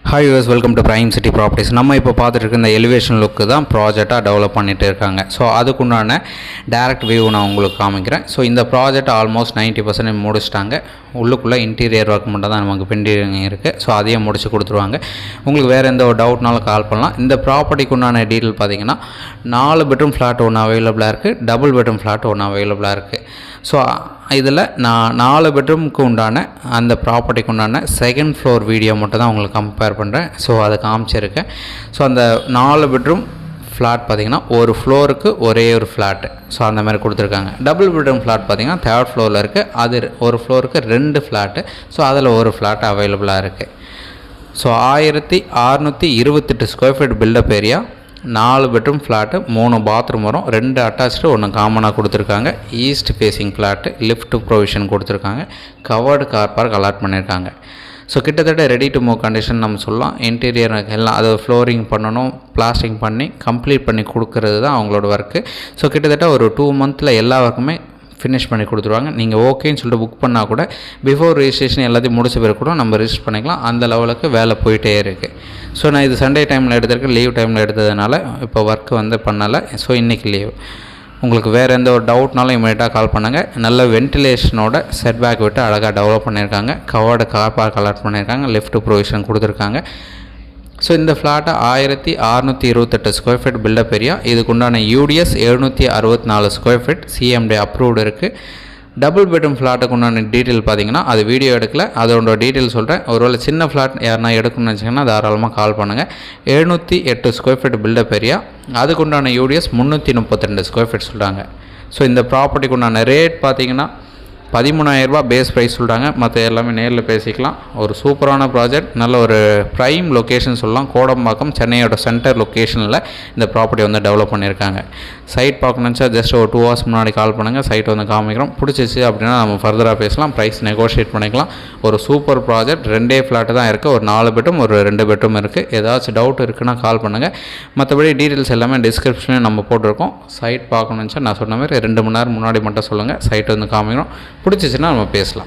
Hi use welcome to prime city properties. நம்ம இப்போ பார்த்துட்டு இருக்க இந்த எலிவேஷன் லுக்கு தான் ப்ராஜெக்டாக டெவலப் பண்ணிகிட்டு இருக்காங்க. ஸோ அதுக்குண்டான டேரக்ட் வியூ நான் உங்களுக்கு காமிக்கிறேன். ஸோ இந்த ப்ராஜெக்ட் ஆல்மோஸ்ட் 90% முடிச்சிட்டாங்க. உள்ளுக்குள்ளே இன்டீரியர் ஒர்க் மட்டும் தான் நமக்கு பெண்டிங் இருக்குது. ஸோ அதையும் முடிச்சு கொடுத்துருவாங்க. உங்களுக்கு வேறு எந்த ஒரு டவுட்னாலும் கால் பண்ணலாம். இந்த ப்ராப்பர்ட்டிக்கு உண்டான டீட்டெயில் பார்த்தீங்கன்னா 4 பெட்ரூம் ஃப்ளாட் ஒன்று அவைலபிளாக இருக்குது, டபுள் பெட்ரூம் ஃப்ளாட் ஒன்று அவைலபிளாக இருக்குது. ஸோ இதில் நான் 4 பெட்ரூமுக்கு உண்டான அந்த ப்ராப்பர்ட்டிக்கு உண்டான செகண்ட் ஃப்ளோர் வீடியோ மட்டும் தான் உங்களுக்கு கம்பேர் பண்ணுறேன். ஸோ அதை காமிச்சிருக்கேன். ஸோ அந்த 4 பெட்ரூம் ஃப்ளாட் பார்த்திங்கன்னா ஒரு ஃப்ளோருக்கு ஒரே ஒரு ஃப்ளாட்டு. ஸோ அந்த மாதிரி கொடுத்துருக்காங்க. டபுள் பெட்ரூம் ஃப்ளாட் பார்த்திங்கன்னா 3rd ஃப்ளோரில் இருக்குது. அது ஒரு ஃப்ளோருக்கு 2 ஃப்ளாட்டு. ஸோ அதில் ஒரு ஃப்ளாட் அவைலபிளாக இருக்குது. So 1628 square feet build up area, 4 bedroom flat, 3 bathroom வரும், 2 அட்டாச்சு, 1 காமனாக கொடுத்துருக்காங்க. East facing flat, lift provision கொடுத்துருக்காங்க. கவர்டு கார் பார்க் அலாட் பண்ணியிருக்காங்க. ஸோ கிட்டத்தட்ட ரெடி டு மூவ் கண்டிஷன் நம்ம சொல்லலாம். இன்டீரியர் எல்லாம் அதை ஃப்ளோரிங் பண்ணணும், பிளாஸ்டிங் பண்ணி கம்ப்ளீட் பண்ணி கொடுக்கறது தான் அவங்களோட ஒர்க்கு. ஸோ கிட்டத்தட்ட ஒரு 2 மந்த்தில் எல்லா ஒர்க்குமே ஃபினிஷ் பண்ணி கொடுத்துருவாங்க. நீங்கள் ஓகேன்னு சொல்லிட்டு புக் பண்ணால் கூட பிஃபோர் ரெஜிஸ்ட்ரேஷன் எல்லாத்தையும் முடிச்ச பிறகு கூட நம்ம ரிஜிஸ்டர் பண்ணிக்கலாம். அந்த லெவலுக்கு வேலை போயிட்டே இருக்குது. ஸோ நான் இது சண்டே டைமில் எடுத்திருக்கேன், லீவ் டைமில் எடுத்ததுனால இப்போ ஒர்க்கு பண்ணலை. ஸோ இன்றைக்கி லீவ். உங்களுக்கு வேறு எந்த ஒரு டவுட்னாலும் இமீடியட்டாக கால் பண்ணுங்கள். நல்ல வென்டிலேஷனோட செட்பேக் விட்டு அழகாக டெவலப் பண்ணியிருக்காங்க. கவர்டு கார் பார்க் அலாட் பண்ணியிருக்காங்க. லிஃப்ட் ப்ரொவிஷன் கொடுத்துருக்காங்க. ஸோ இந்த ஃப்ளாட்டை 1628 ஸ்கொயர் ஃபீட் பில்டப் ஏரியா. இதுக்குண்டான UDS 764 square feet CMD approved இருக்குது. டபுள் பெட்ரூம் ஃப்ளாட்டுக்கு உண்டான டீட்டெயில் பார்த்தீங்கன்னா அது வீடியோ எடுக்கல, அதோட டீட்டெயில் சொல்கிறேன். ஒருவேளை சின்ன ஃப்ளாட் யாருனா எடுக்கணும்னு வச்சிங்கன்னா தாராளமாக கால் பண்ணுங்கள். 708 ஸ்கொயர் ஃபீட் பில்டப் ஏரியா, அதுக்குண்டான யூடிஎஸ் 332 ஸ்கொயர் ஃபீட் சொல்கிறாங்க. ஸோ இந்த ப்ராப்பர்ட்டிக்கு உண்டான ரேட் பார்த்தீங்கன்னா 13,000 ரூபா பேஸ் ப்ரைஸ் சொல்கிறாங்க. மற்ற எல்லாமே நேரில் பேசிக்கலாம். ஒரு சூப்பரான ப்ராஜெக்ட், நல்ல ஒரு ப்ரைம் லொக்கேஷன் சொல்லலாம். கோடம்பாக்கம் சென்னையோட சென்டர் லொக்கேஷனில் இந்த ப்ராப்பர்ட்டி டெவலப் பண்ணியிருக்காங்க. சைட் பார்க்கணுச்சா ஜஸ்ட் ஒரு 2 hours முன்னாடி கால் பண்ணுங்கள். சைட் காமிக்கிறோம். பிடிச்சிச்சு அப்படின்னா நம்ம ஃபர்தராக பேசலாம். ப்ரைஸ் நெகோஷியேட் பண்ணிக்கலாம். ஒரு சூப்பர் ப்ராஜெக்ட். 2 ஃப்ளாட்டு தான் இருக்குது. ஒரு 4 பெட்ரூம், ஒரு 2 பெட்ரூம் இருக்குது. ஏதாச்சும் டவுட் இருக்குன்னா கால் பண்ணுங்கள். மற்றபடி டீட்டெயில்ஸ் எல்லாமே டிஸ்கிரிப்ஷன்லேயும் நம்ம போட்டிருக்கோம். சைட் பார்க்கணுச்சா நான் சொன்ன மாதிரி 2 மணி நேரம் முன்னாடி மட்டும் சொல்லுங்கள். சைட் காமிக்கிறோம். பிடிச்சிச்சின்னா நம்ம பேசலாம்.